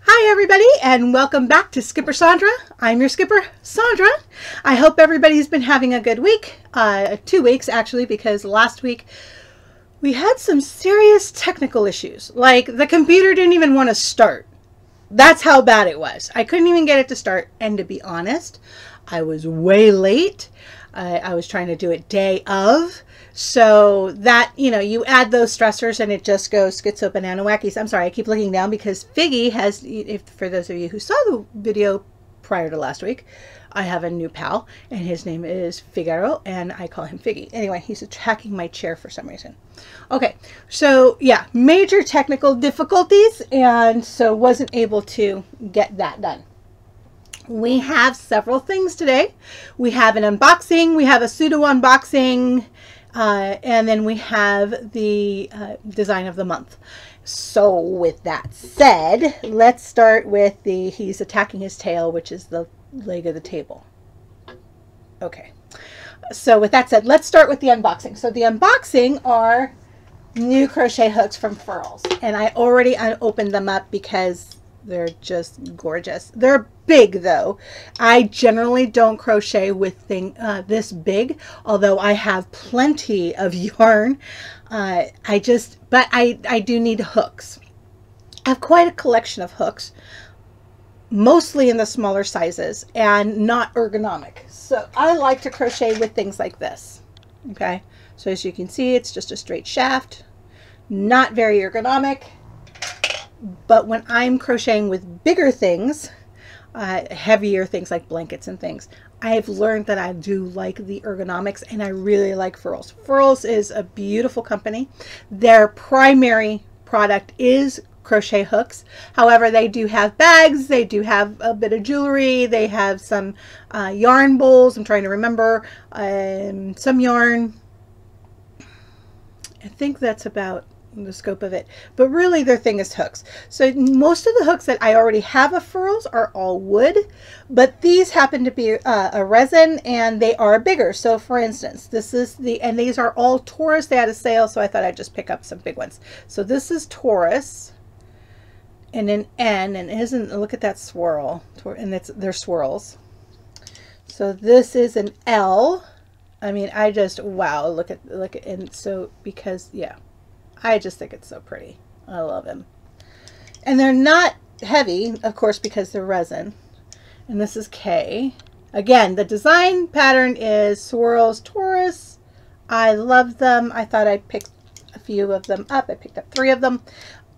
Hi everybody, and welcome back to Skipper Sandra. I'm your skipper, Sandra. I hope everybody's been having a good week. 2 weeks actually, because last week we had some serious technical issues. Like the computer didn't even want to start. That's how bad it was. I couldn't even get it to start, and to be honest, I was way late. I was trying to do it day of. So that, you know, you add those stressors and it just goes schizo banana wackies. I'm sorry, I keep looking down because Figgy has, for those of you who saw the video prior to last week, I have a new pal and his name is Figaro and I call him Figgy. Anyway, he's attacking my chair for some reason. Okay, so yeah, major technical difficulties, and so wasn't able to get that done. We have several things today. We have an unboxing, we have a pseudo unboxing, and then we have the design of the month. So with that said, let's start with the he's attacking his tail, which is the leg of the table. Okay, so with that said, let's start with the unboxing. So the unboxing are new crochet hooks from Furls, and I already opened them up because they're just gorgeous. They're big though. I generally don't crochet with this big, although I have plenty of yarn. But I do need hooks. I have quite a collection of hooks, mostly in the smaller sizes and not ergonomic. So I like to crochet with things like this. Okay, so as you can see, it's just a straight shaft, not very ergonomic. But when I'm crocheting with bigger things, heavier things like blankets and things, I've learned that I do like the ergonomics, and I really like Furls. Furls is a beautiful company. Their primary product is crochet hooks. However, they do have bags, they do have a bit of jewelry, they have some yarn bowls. I'm trying to remember some yarn. I think that's about the scope of it, but really their thing is hooks. So most of the hooks that I already have of Furls are all wood, but these happen to be a resin, and they are bigger. So for instance, this is and these are all Taurus. They had a sale, so I thought I'd just pick up some big ones. So this is Taurus and an N, and look at that swirl, and they're swirls. So this is an L. I mean, I just, wow, look at, and so because, yeah, I just think it's so pretty. I love him. And they're not heavy, of course, because they're resin. And this is K. Again, the design pattern is swirls Taurus. I love them. I thought I'd pick a few of them up. I picked up 3 of them.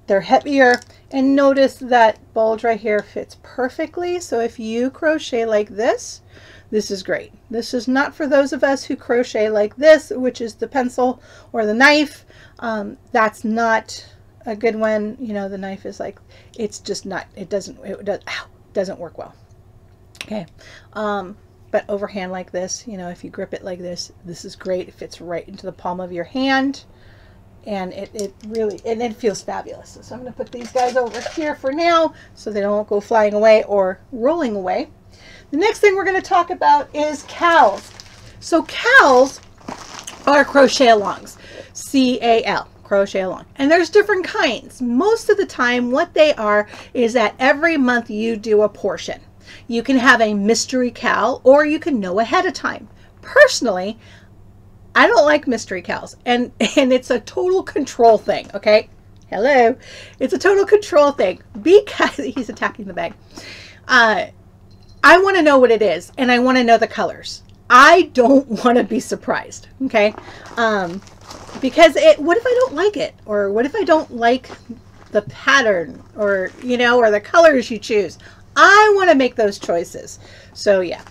They're heavier. And notice that bulge right here fits perfectly. So if you crochet like this, this is great. This is not for those of us who crochet like this, which is the pencil or the knife. That's not a good one. You know, the knife is like, it's just not, it doesn't work well. Okay. But overhand like this, you know, if you grip it like this, this is great. It fits right into the palm of your hand, and it really, and it feels fabulous. So I'm going to put these guys over here for now so they don't go flying away or rolling away. The next thing we're going to talk about is CALS. So CALS are crochet alongs. C-A-L, crochet along. And there's different kinds. Most of the time what they are is that every month you do a portion. You can have a mystery CAL, or you can know ahead of time. Personally, I don't like mystery CALs, and it's a total control thing, okay? Hello. It's a total control thing because he's attacking the bag. I want to know what it is, and I want to know the colors. I don't want to be surprised, okay? Because what if I don't like it? Or what if I don't like the pattern, or, you know, or the colors you choose? I want to make those choices. So yeah,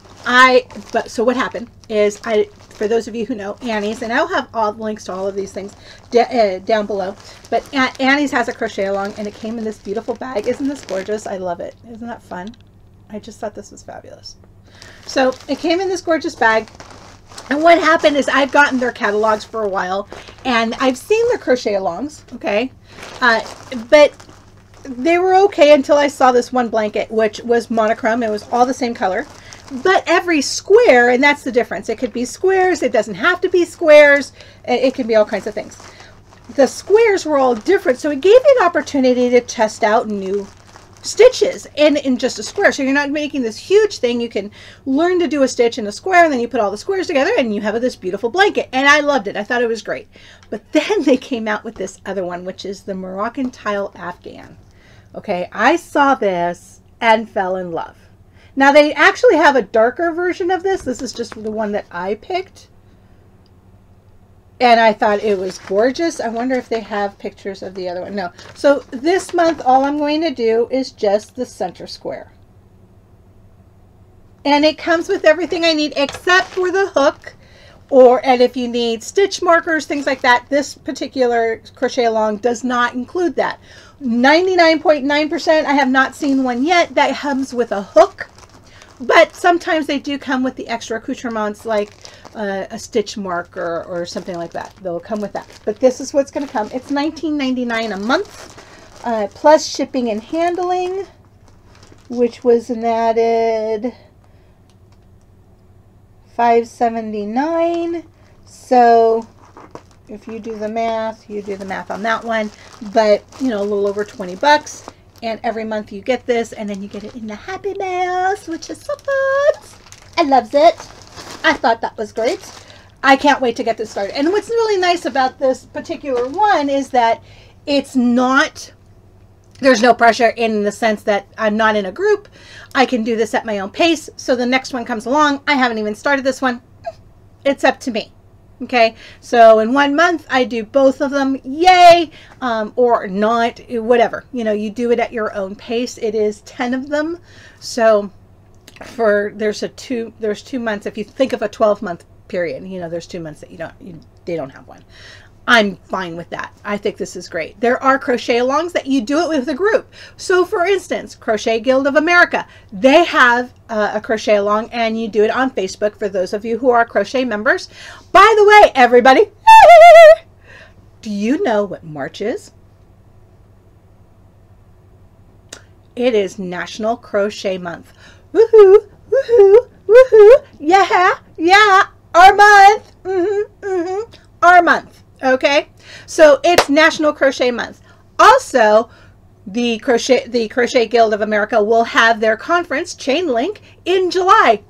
so what happened is, for those of you who know Annie's, and I'll have all the links to all of these things down below, but Annie's has a crochet along, and it came in this beautiful bag. Isn't this gorgeous? I love it. Isn't that fun? I just thought this was fabulous. So it came in this gorgeous bag, and what happened is I've gotten their catalogs for a while, and I've seen their crochet alongs, okay, but they were okay until I saw this one blanket, which was monochrome. It was all the same color, but every square, and that's the difference. It could be squares. It doesn't have to be squares. It can be all kinds of things. The squares were all different, so it gave me an opportunity to test out new stitches in just a square. So you're not making this huge thing. You can learn to do a stitch in a square, and then you put all the squares together and you have this beautiful blanket. And I loved it. I thought it was great. But then they came out with this other one, which is the Moroccan tile Afghan. Okay, I saw this and fell in love. Now they actually have a darker version of this. This is just the one that I picked. And I thought it was gorgeous. I wonder if they have pictures of the other one. No. So this month, all I'm going to do is just the center square. And it comes with everything I need except for the hook. And if you need stitch markers, things like that, this particular crochet along does not include that. 99.9%, I have not seen one yet that comes with a hook. But sometimes they do come with the extra accoutrements, like a stitch marker or something like that. They'll come with that. But this is what's going to come. It's $19.99 a month, plus shipping and handling, which was an added $5.79. So if you do the math, you do the math on that one. But, you know, a little over 20 bucks. And every month you get this, and then you get it in the Happy Mails, which is so fun. I loves it. I thought that was great. I can't wait to get this started. And what's really nice about this particular one is that it's not, there's no pressure in the sense that I'm not in a group. I can do this at my own pace. So the next one comes along. I haven't even started this one. It's up to me. Okay, so in 1 month I do both of them, yay, or not, whatever, you know, you do it at your own pace. It is 10 of them, so there's 2 months. If you think of a 12-month period, you know, there's 2 months that they don't have one. I'm fine with that. I think this is great. There are crochet alongs that you do it with a group. So for instance, Crochet Guild of America, they have a crochet along, and you do it on Facebook for those of you who are crochet members. By the way, everybody, do you know what March is? It is National Crochet Month. Woohoo, woohoo, woohoo. Yeah, yeah, our month. Our month. Okay, so it's National Crochet Month. Also, the Crochet Guild of America will have their conference, Chain Link, in July.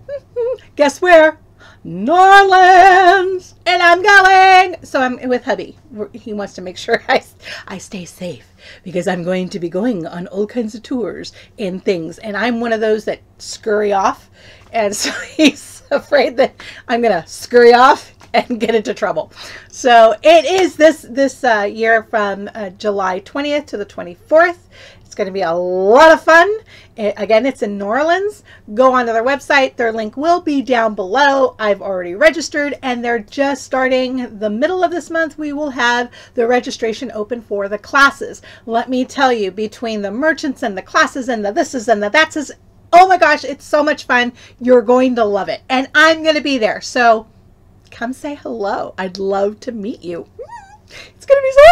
Guess where? New Orleans. And I'm going. So I'm with hubby. He wants to make sure I stay safe, because I'm going to be going on all kinds of tours and things. And I'm one of those that scurry off. And so he's afraid that I'm going to scurry off and get into trouble. So it is this year from July 20th to the 24th. It's going to be a lot of fun. Again, it's in New Orleans. Go onto their website. Their link will be down below. I've already registered, and they're just starting the middle of this month. We will have the registration open for the classes. Let me tell you, between the merchants and the classes and the thises and the thatses, oh my gosh, it's so much fun. You're going to love it. And I'm going to be there. So come say hello. I'd love to meet you. It's going to be so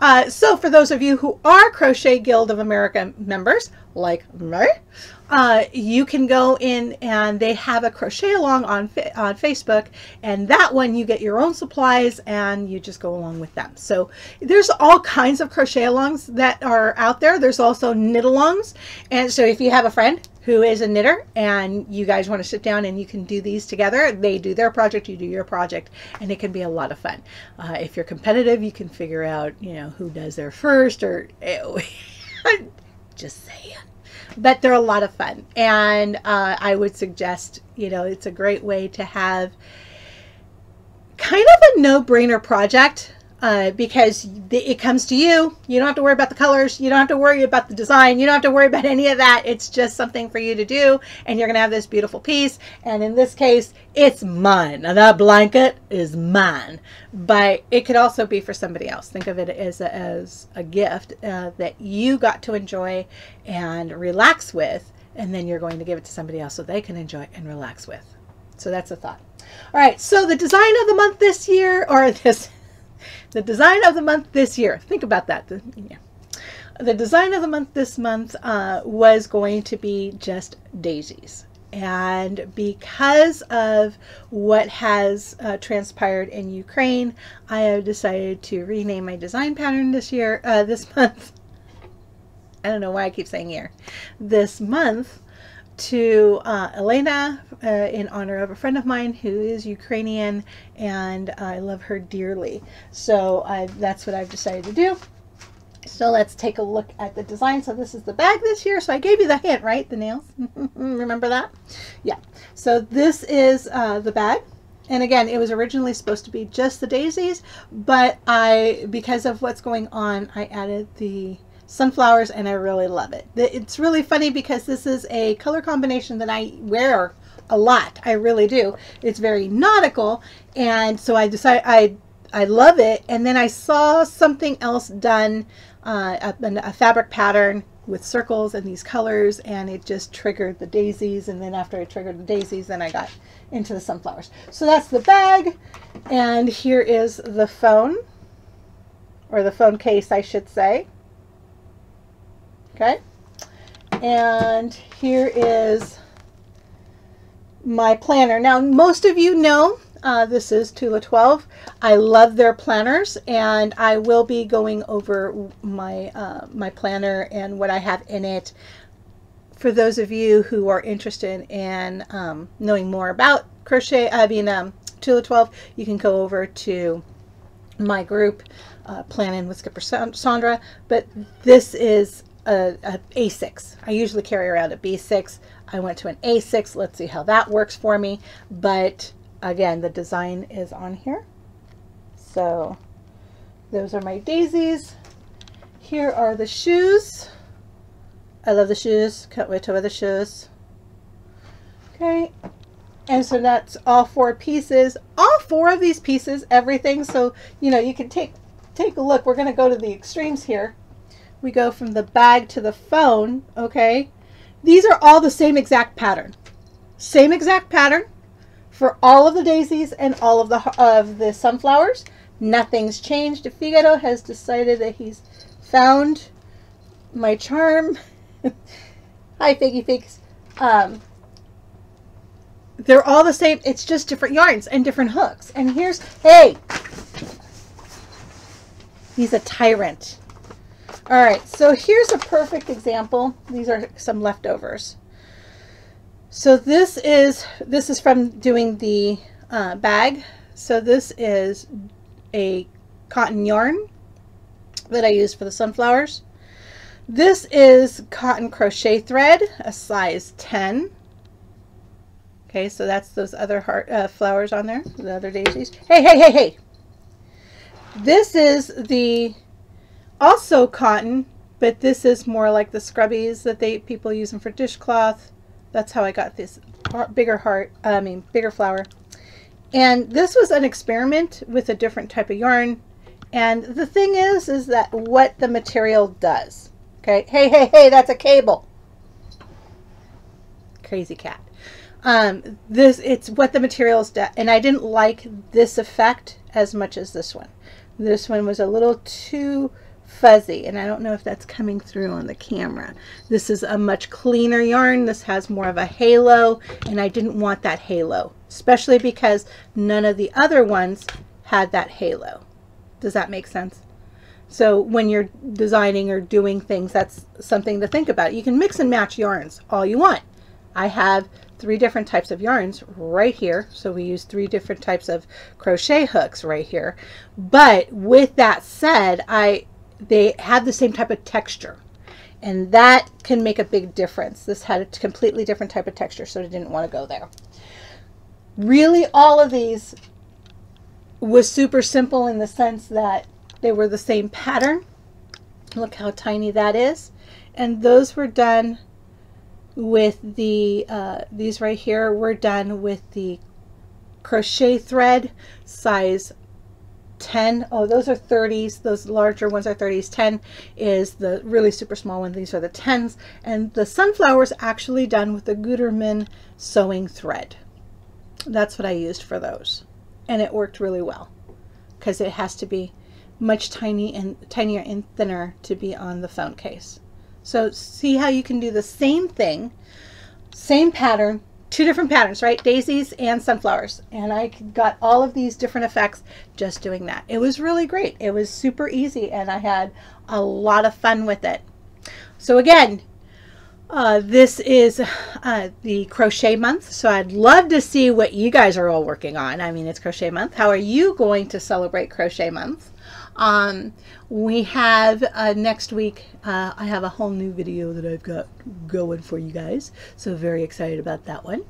exciting. So for those of you who are Crochet Guild of America members, like me, you can go in, and they have a crochet along on Facebook, and that one you get your own supplies and you just go along with them. So there's all kinds of crochet alongs that are out there. There's also knit alongs. And so if you have a friend who is a knitter and you guys want to sit down and you can do these together, they do their project, you do your project, and it can be a lot of fun. If you're competitive, you can figure out, you know, who does their first, or just saying. But they're a lot of fun, and I would suggest, you know, it's a great way to have kind of a no-brainer project, because it comes to you. You don't have to worry about the colors. You don't have to worry about the design. You don't have to worry about any of that. It's just something for you to do, and you're going to have this beautiful piece. And in this case, it's mine. Now, that blanket is mine, but it could also be for somebody else. Think of it as a gift that you got to enjoy and relax with, and then you're going to give it to somebody else so they can enjoy and relax with. So that's a thought. All right, so the design of the month this year, or the design of the month this year, think about that. The design of the month this month was going to be just daisies. And because of what has transpired in Ukraine, I have decided to rename my design pattern this year, this month. I don't know why I keep saying year, this month to Elena in honor of a friend of mine who is Ukrainian, and I love her dearly. So that's what I've decided to do. So let's take a look at the design. So this is the bag this year. So I gave you the hint, right? The nails. Remember that? Yeah. So this is the bag. And again, it was originally supposed to be just the daisies, but because of what's going on, I added the sunflowers, and I really love it. It's really funny because this is a color combination that I wear a lot. I really do. It's very nautical, and so I decided I love it. And then I saw something else done, a fabric pattern with circles and these colors, and it just triggered the daisies. And then after I triggered the daisies, then I got into the sunflowers. So that's the bag, and here is the phone, or the phone case, I should say. Okay, and here is my planner. Now, most of you know this is Tula 12. I love their planners, and I will be going over my my planner and what I have in it. For those of you who are interested in knowing more about crochet, Tula 12, you can go over to my group, Planning with Skipper Sandra. But this is a A6. I usually carry around a B6. I went to an A6. Let's see how that works for me. But again, the design is on here. So those are my daisies. Here are the shoes. I love the shoes. Can't wait to wear the shoes. Okay. And so that's all 4 pieces. All 4 of these pieces, everything. So, you know, you can take a look. We're going to go to the extremes here. We go from the bag to the phone, okay? These are all the same exact pattern. Same exact pattern for all of the daisies and all of the sunflowers. Nothing's changed. Figaro has decided that he's found my charm. Hi, Figgy Figs. They're all the same. It's just different yarns and different hooks. And here's, hey, he's a tyrant. All right, so here's a perfect example. These are some leftovers. So this is from doing the bag. So this is a cotton yarn that I used for the sunflowers. This is cotton crochet thread, a size 10. Okay, so that's those other heart flowers on there, the other daisies. Hey, hey, hey, hey. This is the also cotton, but this is more like the scrubbies that people use them for dishcloth. That's how I got this bigger flower. And this was an experiment with a different type of yarn. And the thing is that what the material does. Okay, hey, hey, hey, that's a cable. Crazy cat. It's what the materials do. And I didn't like this effect as much as this one. This one was a little too fuzzy, and I don't know if that's coming through on the camera. This is a much cleaner yarn. This has more of a halo, and I didn't want that halo, especially because none of the other ones had that halo. Does that make sense? So when you're designing or doing things, that's something to think about. You can mix and match yarns all you want. I have 3 different types of yarns right here. So we use 3 different types of crochet hooks right here. But with that said, they have the same type of texture, and that can make a big difference. This had a completely different type of texture, so I didn't want to go there. Really, all of these was super simple in the sense that they were the same pattern. Look how tiny that is. And those were done with the these right here were done with the crochet thread, size 10. Oh, those are 30s. Those larger ones are 30s. 10 is the really super small one. These are the 10s. And the sunflowers actually done with the Gutermann sewing thread. That's what I used for those. And it worked really well because it has to be much tinier and thinner to be on the phone case. So see how you can do the same thing, same pattern, 2 different patterns, right? Daisies and sunflowers. And I got all of these different effects just doing that. It was really great. It was super easy, and I had a lot of fun with it. So again, this is the crochet month, so I'd love to see what you guys are all working on. I mean, it's crochet month. How are you going to celebrate crochet month? We have next week, I have a whole new video that I've got going for you guys, so very excited about that one.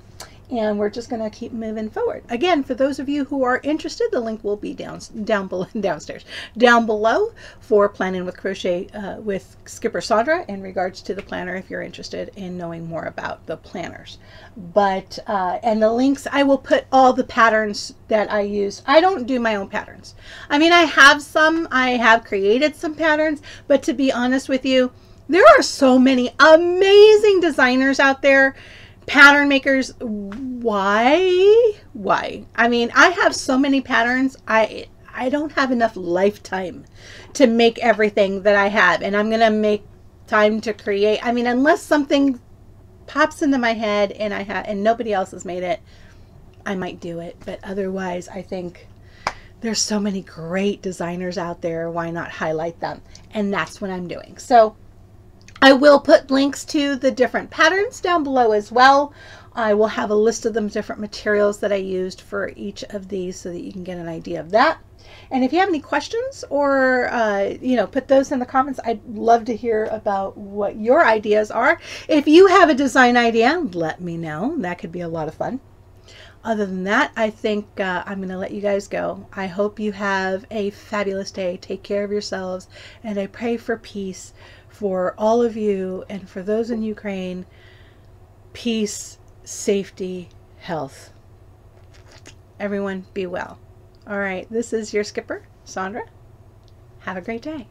And we're just going to keep moving forward. Again, for those of you who are interested, the link will be down below for planning with crochet with Skipper Sandra in regards to the planner if you're interested in knowing more about the planners. But and the links, I will put all the patterns that I use. I don't do my own patterns. I mean, I have created some patterns, but to be honest with you, there are so many amazing designers out there, pattern makers. Why? I mean, I have so many patterns. I don't have enough lifetime to make everything that I have, and I'm gonna make time to create. I mean, unless something pops into my head and nobody else has made it, I might do it. But otherwise, I think there's so many great designers out there. Why not highlight them? And that's what I'm doing. So I will put links to the different patterns down below as well. I will have a list of them, different materials that I used for each of these, so that you can get an idea of that. And if you have any questions or, put those in the comments. I'd love to hear about what your ideas are. If you have a design idea, let me know. That could be a lot of fun. Other than that, I think I'm going to let you guys go. I hope you have a fabulous day. Take care of yourselves, and I pray for peace for all of you, and for those in Ukraine, peace, safety, health. Everyone be well. All right, this is your Skipper, Sandra. Have a great day.